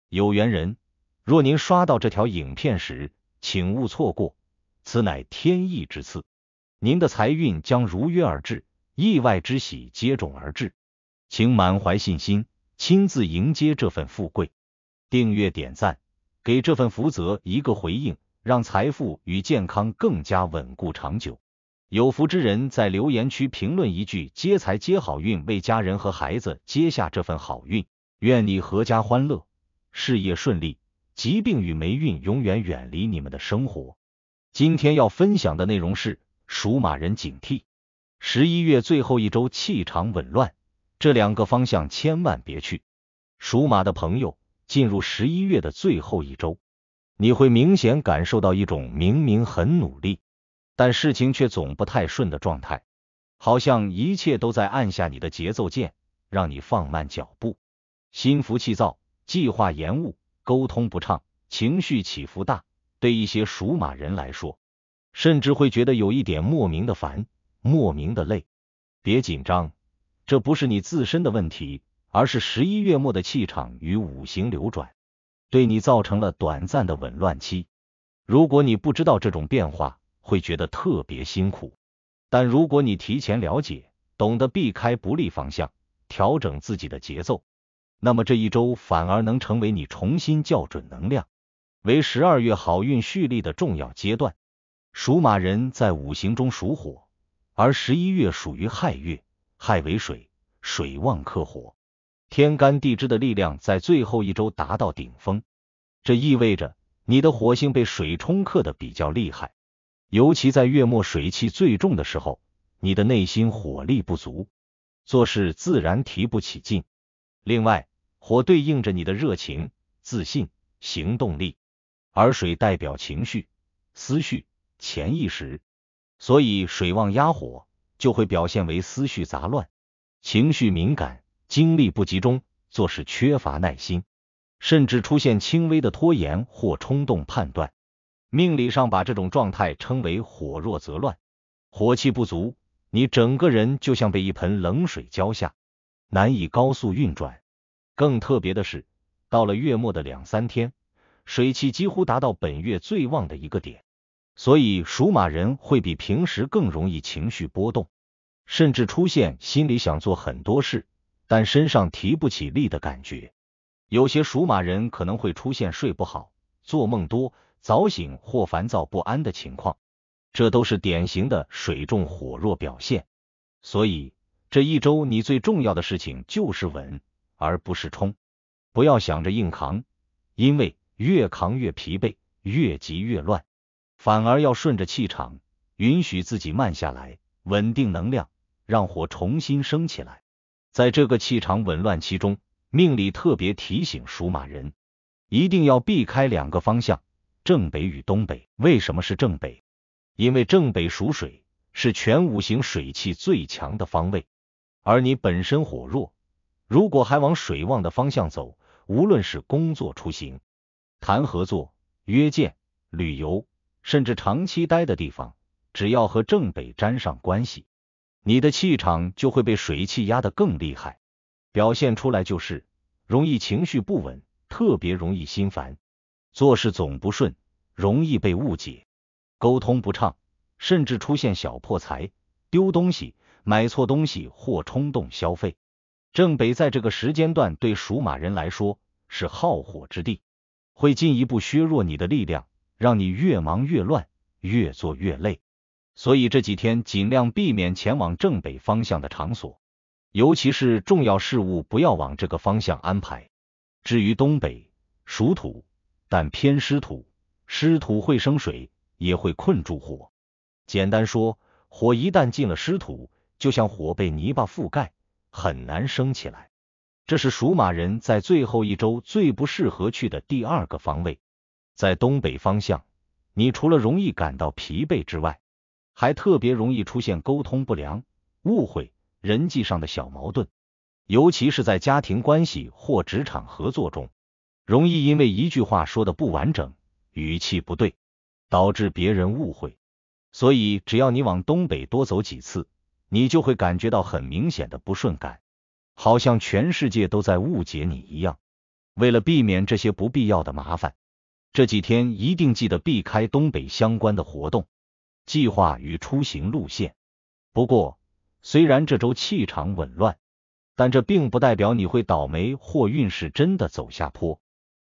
有緣人，若您刷到這條影片時，請勿錯過，此乃天意之賜，您的財運將如約而至，意外之喜接踵而至，請滿懷信心，親自迎接這份富貴。訂閱點讚，給這份福澤一個回應，讓財富與健康更加穩固長久。有福之人在留言區評論一句接財接好運，為家人和孩子接下這份好運。願你闔家歡樂，事業順利，疾病與霉運永遠遠離你們的生活。今天要分享的內容是屬馬人警惕11月最後一周氣場紊亂，這兩個方向千萬別去。屬馬的朋友，進入11月的最後一周，你會明顯感受到一種明明很努力，但事情卻總不太順的狀態，好像一切都在按下你的節奏鍵，讓你放慢腳步。心浮氣躁，計劃延誤，溝通不暢，情緒起伏大，對一些屬馬人來說，甚至會覺得有一點莫名的煩，莫名的累。別緊張，這不是你自身的問題，而是11月末的氣場與五行流轉，對你造成了短暫的紊亂期。如果你不知道這種變化，會覺得特別辛苦。但如果你提前了解，懂得避開不利方向，調整自己的節奏，那麼這一周反而能成為你重新校準能量，為12月好運蓄力的重要階段。屬馬人在五行中屬火，而11月屬於亥月，亥為水，水旺克火，天干地支的力量在最後一周達到頂峰，這意味着你的火星被水沖克的比較厲害，尤其在月末水氣最重的时候，你的內心火力不足，做事自然提不起勁。另外，火對應着你的熱情、自信、行動力，而水代表情緒、思緒、潛意識，所以水旺壓火，就會表現為思緒雜亂、情緒敏感、精力不集中，做事缺乏耐心，甚至出現輕微的拖延或衝動判斷。命理上把這種狀態稱為火弱則亂，火氣不足，你整個人就像被一盆冷水澆下，難以高速運轉。更特別的是，到了月末的2-3天，水氣幾乎達到本月最旺的一個點，所以屬馬人會比平時更容易情緒波動，甚至出現心裡想做很多事，但身上提不起力的感覺。有些屬馬人可能會出現睡不好、做夢多、早醒或煩躁不安的情況，這都是典型的水重火弱表現。所以這一周你最重要的事情就是穩，而不是衝。不要想着硬扛，因為越扛越疲憊，越急越亂，反而要順着氣場，允許自己慢下來，穩定能量，讓火重新升起來。在這個氣場紊亂期中，命理特別提醒屬馬人，一定要避開兩個方向，正北與東北。為什麼是正北？因為正北屬水，是全五行水氣最強的方位，而你本身火弱，如果還往水旺的方向走，無論是工作出行、談合作、約見、旅遊，甚至長期待的地方，只要和正北沾上關係，你的氣場就會被水氣壓得更厲害，表現出來就是容易情緒不穩，特別容易心煩，做事總不順，容易被誤解，溝通不暢，甚至出現小破財、丟東西、買錯東西或衝動消費。正北在這個時間段對屬馬人來說是耗火之地，會進一步削弱你的力量，讓你越忙越亂，越做越累。所以這幾天盡量避免前往正北方向的场所，尤其是重要事務不要往這個方向安排。至於東北，屬土，但偏濕土，濕土會生水，也會困住火。簡單說，火一旦進了濕土，就像火被泥巴覆蓋，很難升起來。這是屬馬人在最後一周最不適合去的第二個方位。在東北方向，你除了容易感到疲憊之外，還特別容易出現溝通不良、誤會、人際上的小矛盾，尤其是在家庭關係或職場合作中，容易因為一句話說的不完整，語氣不對，導致別人誤會。所以只要你往東北多走幾次，你就會感覺到很明顯的不順感，好像全世界都在誤解你一樣。為了避免這些不必要的麻煩，這幾天一定記得避開東北相關的活動、計劃與出行路線。不過，雖然這周氣場紊亂，但這並不代表你會倒霉或運勢真的走下坡。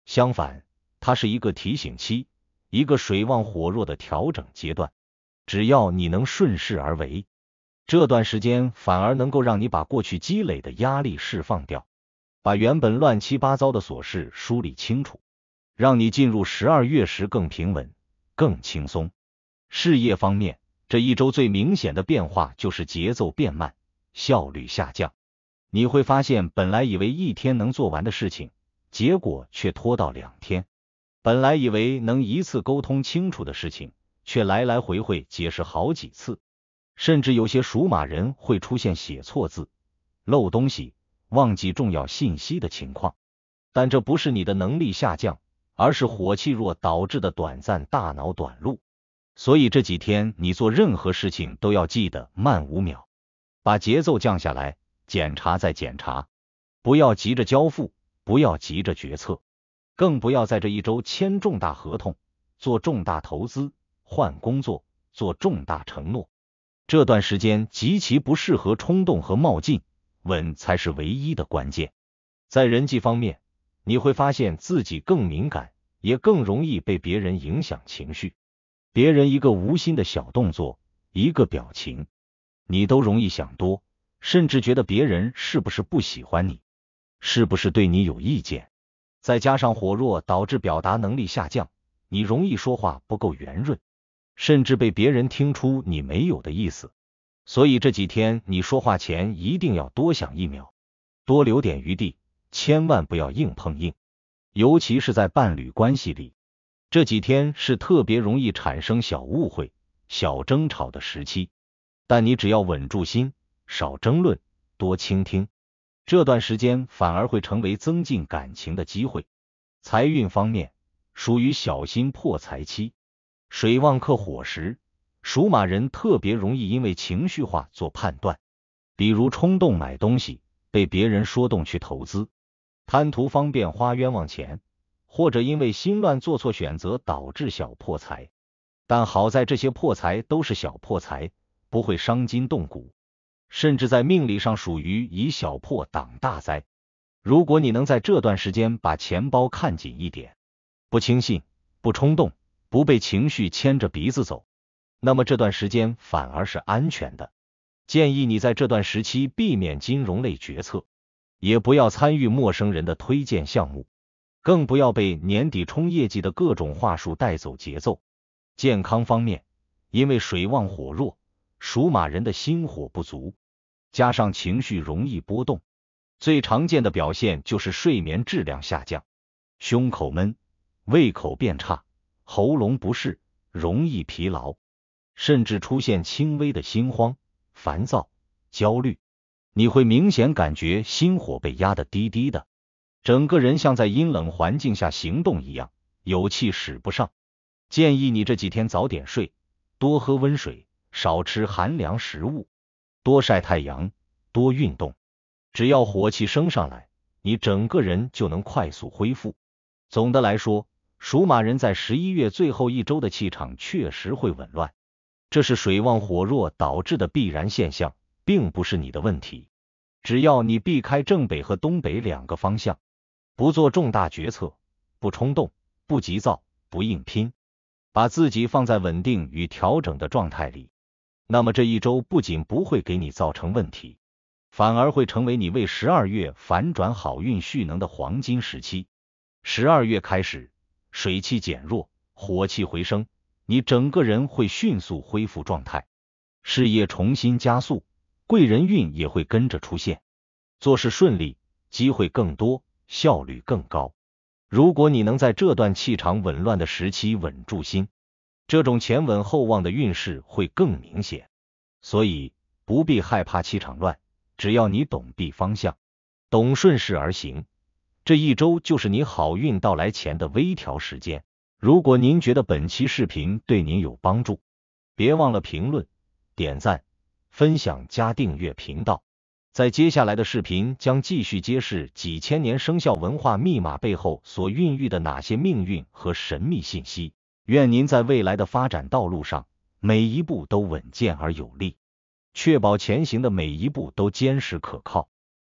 相反，它是一個提醒期，一個水旺火弱的調整階段。只要你能順勢而為，這段時間反而能夠讓你把過去積累的壓力釋放掉，把原本亂七八糟的瑣事梳理清楚，讓你進入12月時更平穩、更輕鬆。事業方面，這一周最明顯的變化就是節奏變慢，效率下降。你會發現，本來以為一天能做完的事情，結果卻拖到2天；本來以為能一次溝通清楚的事情，卻來來回回解釋好幾次。甚至有些屬馬人會出現寫錯字、漏東西、忘記重要信息的情況。但這不是你的能力下降，而是火氣弱導致的短暫大腦短路。所以這幾天你做任何事情都要記得慢5秒，把節奏降下來，檢查再檢查，不要急着交付，不要急着決策，更不要在這一周簽重大合同、做重大投資、換工作、做重大承諾。這段時間極其不適合衝動和冒進，穩才是唯一的關鍵。在人際方面，你會發現自己更敏感，也更容易被別人影響情緒。別人一個無心的小動作，一個表情，你都容易想多，甚至覺得別人是不是不喜歡你，是不是對你有意見。再加上火弱導致表達能力下降，你容易說話不夠圓潤，甚至被別人聽出你沒有的意思。所以這幾天你說話前一定要多想1秒，多留點餘地，千萬不要硬碰硬。尤其是在伴侶關係裡，這幾天是特別容易產生小誤會、小爭吵的時期。但你只要穩住心，少爭論，多傾聽，這段時間反而會成為增進感情的機會。財運方面，屬於小心破財期。水旺克火時，屬馬人特別容易因為情緒化做判斷，比如衝動買東西，被別人說動去投資，貪圖方便花冤枉錢，或者因為心亂做錯選擇導致小破財。但好在這些破財都是小破財，不會傷筋動骨，甚至在命理上屬於以小破擋大災。如果你能在這段時間把錢包看緊一點，不輕信，不衝動，不被情緒牽着鼻子走，那麼這段時間反而是安全的。建議你在這段時期避免金融類決策，也不要參與陌生人的推薦項目，更不要被年底衝業績的各種話術帶走節奏。健康方面，因為水旺火弱，屬馬人的心火不足，加上情緒容易波動，最常見的表現就是睡眠質量下降，胸口悶，胃口變差，喉嚨不適，容易疲勞，甚至出現輕微的心慌、煩躁、焦慮。你會明顯感覺心火被壓得低低的，整個人像在陰冷環境下行動一樣，有氣使不上。建議你這幾天早點睡，多喝溫水，少吃寒涼食物，多曬太陽，多運動。只要火氣升上來，你整個人就能快速恢復。總的来說，屬馬人在11月最後一周的氣場確實會紊亂，這是水旺火弱導致的必然現象，並不是你的問題。只要你避開正北和東北2個方向，不做重大決策，不衝動，不急躁，不硬拼，把自己放在穩定與調整的狀態裡，那麼這一周不僅不會給你造成問題，反而會成為你為12月反轉好運蓄能的黃金時期。12月開始，水氣減弱，火氣回升，你整個人會迅速恢復狀態，事業重新加速，貴人運也會跟着出現，做事順利，機會更多，效率更高。如果你能在這段氣場紊亂的時期穩住心，這種前穩後旺的運勢會更明顯。所以不必害怕氣場亂，只要你懂避方向，懂順勢而行，這一周就是你好運到來前的微調時間。如果您覺得本期視頻對您有幫助，別忘了評論、點讚、分享加訂閱頻道。在接下來的視頻將繼續揭示幾千年生肖文化密碼背後所孕育的哪些命運和神秘信息。願您在未來的發展道路上，每一步都穩健而有力，確保前行的每一步都堅實可靠。